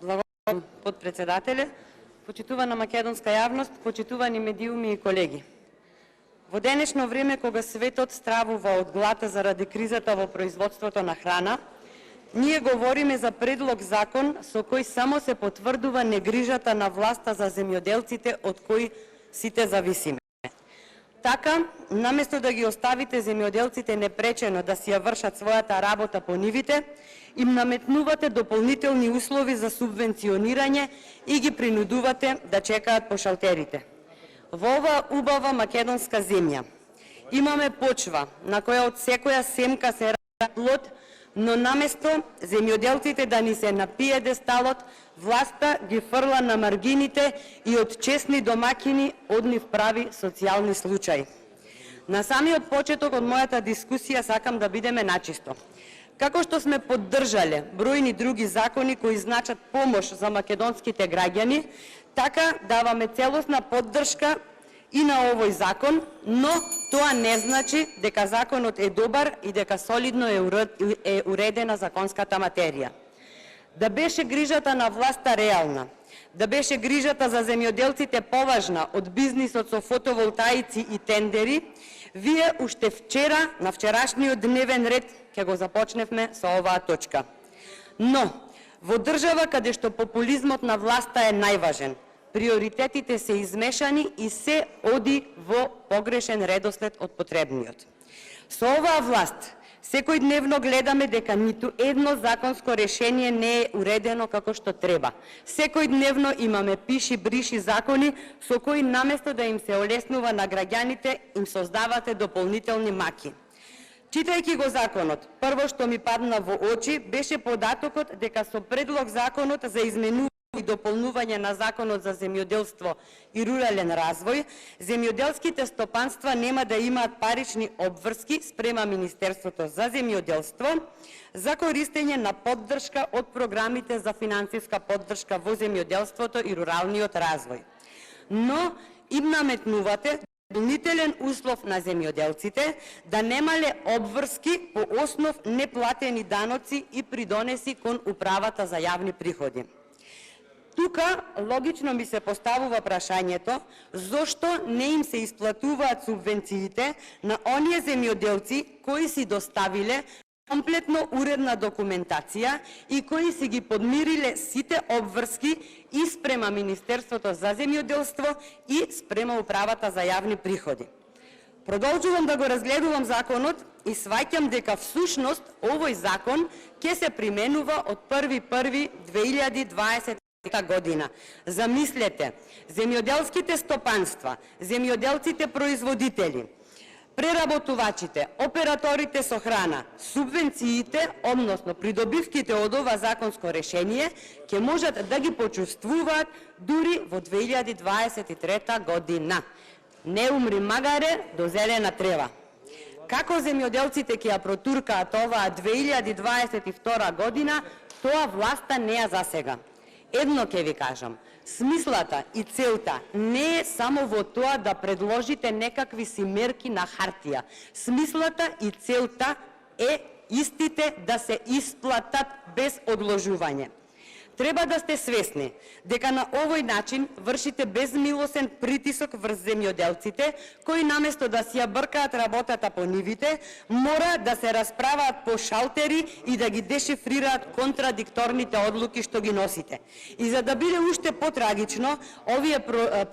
Благодарам, подпредседателе, почитувана македонска јавност, почитувани медиуми и колеги. Во денешно време, кога светот стравува од глад заради кризата во производството на храна, ние говориме за предлог закон со кој само се потврдува негрижата на власта за земјоделците од кои сите зависиме. Така, наместо да ги оставите земјоделците непречено да си ја вршат својата работа по нивите, им наметнувате дополнителни услови за субвенционирање и ги принудувате да чекаат по шалтерите. Во оваа убава македонска земја имаме почва на која од секоја семка се раѓа плод, но наместо земјоделците да ни се на пиедесталот, власта ги фрла на маргините и од честни домакини од нив прави социјални случаи. На самиот почеток од мојата дискусија сакам да бидеме начисто. Како што сме поддржале бројни други закони кои значат помош за македонските граѓани, така даваме целосна поддршка и на овој закон, но тоа не значи дека законот е добар и дека солидно е уредена законската материја. Да беше грижата на власта реална, да беше грижата за земјоделците поважна од бизнисот со фотоволтаици и тендери, вие уште вчера, на вчерашниот дневен ред, ќе го започневме со оваа точка. Но, во држава каде што популизмот на власта е најважен, приоритетите се измешани и се оди во погрешен редослед од потребниот. Со оваа власт, секојдневно гледаме дека ниту едно законско решение не е уредено како што треба. Секојдневно имаме пиши-бриши закони со кои наместо да им се олеснува на граѓаните, им создавате дополнителни маки. Читајќи го законот, прво што ми падна во очи беше податокот дека со предлог законот за изменување и дополнување на законот за земјоделство и рурален развој, земјоделските стопанства нема да имаат парични обврски спрема Министерството за земјоделство за користење на поддршка од програмите за финансиска поддршка во земјоделството и руралниот развој. Но им наметнувате дополнителен услов на земјоделците да немале обврски по основ неплатени даноци и придонеси кон управата за јавни приходи. Тука логично ми се поставува прашањето зошто не им се исплатуваат субвенциите на оние земјоделци кои си доставиле комплетно уредна документација и кои си ги подмириле сите обврски и спрема Министерството за земјоделство и спрема управата за јавни приходи. Продолжувам да го разгледувам законот и сваќам дека всушност овој закон ќе се применува од 1.1.2020 година. Замислете, земјоделските стопанства, земјоделците производители, преработувачите, операторите со храна, субвенциите, односно придобивките од ова законско решение, ќе можат да ги почувствуваат дури во 2023 година. Не умри магаре до зелена трева. Како земјоделците ќе ја протуркаат оваа 2022 година, тоа власта не ја засега. Едно ќе ви кажам, смислата и целта не е само во тоа да предложите некакви си мерки на хартија. Смислата и целта е истите да се исплатат без одложување. Треба да сте свесни дека на овој начин вршите безмилосен притисок врз земјоделците, кои наместо да си ја бркаат работата по нивите, мора да се расправаат по шалтери и да ги дешифрираат контрадикторните одлуки што ги носите. И за да биде уште потрагично, овие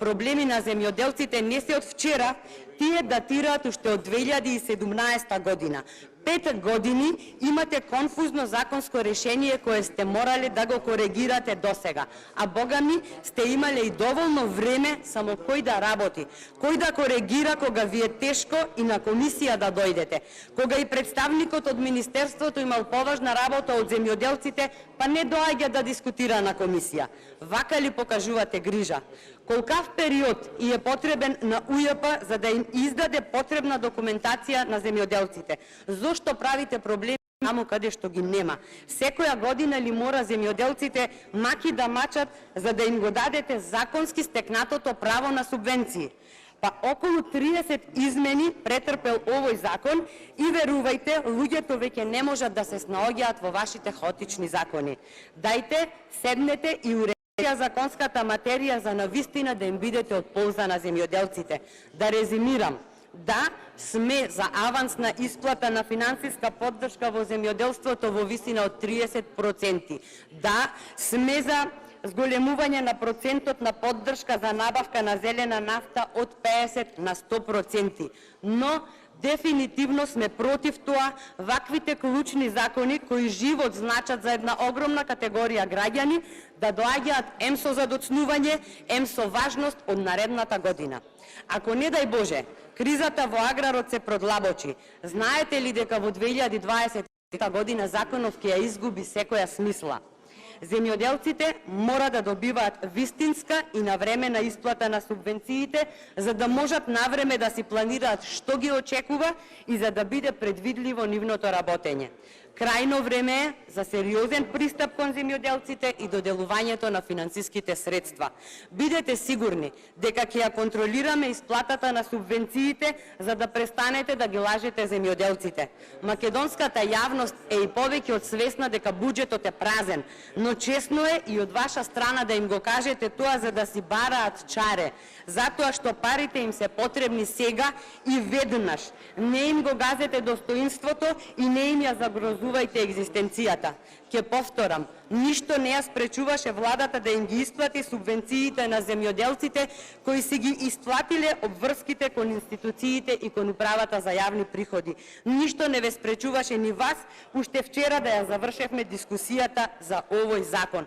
проблеми на земјоделците не се од вчера, тие датираат уште од 2017 година. 5 години имате конфузно законско решение кое сте морале да го коригирате досега. А богами сте имале и доволно време само кој да работи, кој да коригира кога ви е тешко и на комисија да дојдете. Кога и представникот од Министерството имал поважна работа од земјоделците, па не доаѓа да дискутира на комисија. Вака ли покажувате грижа? Колкав период и е потребен на УЈП за да им издаде потребна документација на земјоделците? Зошто правите проблеми таму каде што ги нема? Секоја година ли мора земјоделците маки да мачат за да им го дадете законски стекнатото право на субвенции? Па околу 30 измени претрпел овој закон и верувајте, луѓето веќе не можат да се снаоѓаат во вашите хаотични закони. Дајте, седнете и уредете законската материја за навистина да им бидете од полза на земјоделците. Да резимирам. Да, сме за авансна исплата на финансиска поддршка во земјоделството во висина од 30%. Да, сме за зголемување на процентот на поддршка за набавка на зелена нафта од 50 на 100%. Но дефинитивно сме против тоа ваквите клучни закони кои живот значат за една огромна категорија граѓани да доаѓаат ем со задоцнување, ем со важност од наредната година. Ако не дај Боже, кризата во аграрот се продлабочи, знаете ли дека во 2020 година законов ќе ја изгуби секоја смисла? Земјоделците мора да добиваат вистинска и навремена исплата на субвенциите, за да можат навреме да си планираат што ги очекува и за да биде предвидливо нивното работење. Крајно време е за сериозен пристап кон земјоделците и доделувањето на финансиските средства. Бидете сигурни дека ќе ја контролираме исплатата на субвенциите за да престанете да ги лажете земјоделците. Македонската јавност е и повеќе од свесна дека буџетот е празен, но чесно е и од ваша страна да им го кажете тоа за да си бараат чаре, затоа што парите им се потребни сега и веднаш. Не им го газете достоинството и не им ја загрозувајте екзистенцијата. Ке повторам, ништо не ја спречуваше владата да им ги исплати субвенциите на земјоделците кои си ги исплатиле обврските кон институциите и кон управата за јавни приходи. Ништо не ве спречуваше ни вас, уште вчера да ја завршевме дискусијата за овој закон.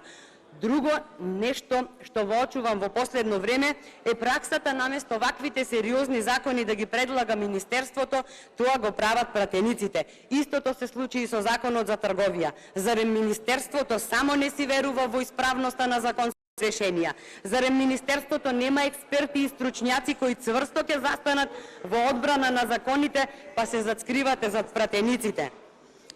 Друго нешто што воочувам во последно време е праксата наместо ваквите сериозни закони да ги предлага Министерството, тоа го прават пратениците. Истото се случи и со Законот за трговија. Зарем Министерството само не си верува во исправноста на законски решенија? Зарем Министерството нема експерти и стручњаци кои цврсто ќе застанат во одбрана на законите, па се зацкривате зад пратениците?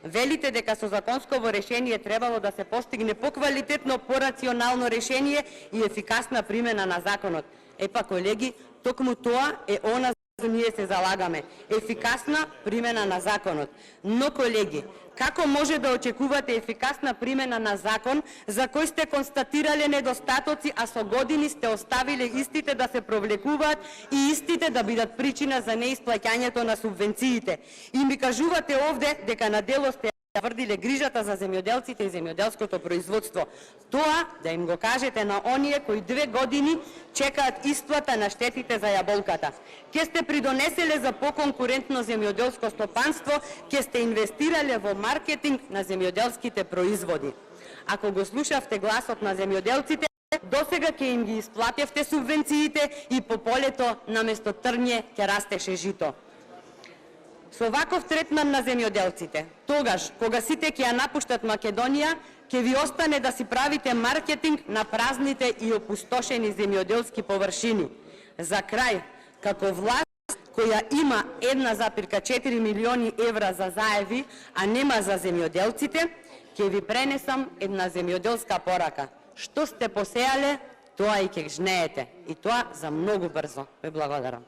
Велите дека со законсково решение требало да се постигне поквалитетно, порационално решение и ефикасна примена на законот. Епа, колеги, токму тоа е она за ние се залагаме. Ефикасна примена на законот. Но, колеги, како може да очекувате ефикасна примена на закон за кој сте констатирале недостатоци, а со години сте оставиле истите да се провлекуваат и истите да бидат причина за неисплаќањето на субвенциите? И ми кажувате овде дека на дело сте тврдиле грижата за земјоделците и земјоделското производство. Тоа да им го кажете на оние кои 2 години чекаат исплата на штетите за јаболката. Ке сте придонеселе за поконкурентно земјоделско стопанство, ке сте инвестирале во маркетинг на земјоделските производи. Ако го слушавте гласот на земјоделците, досега ке им ги исплатевте субвенциите и по полето наместо трње ќе растеше жито. Со ваков третман на земјоделците, тогаш, кога сите ќе ја напуштат Македонија, ќе ви остане да си правите маркетинг на празните и опустошени земјоделски површини. За крај, како власт која има 1,4 милиони евра за заеви, а нема за земјоделците, ќе ви пренесам една земјоделска порака. Што сте посеале, тоа и ќе жнеете. И тоа за многу брзо. Ве благодарам.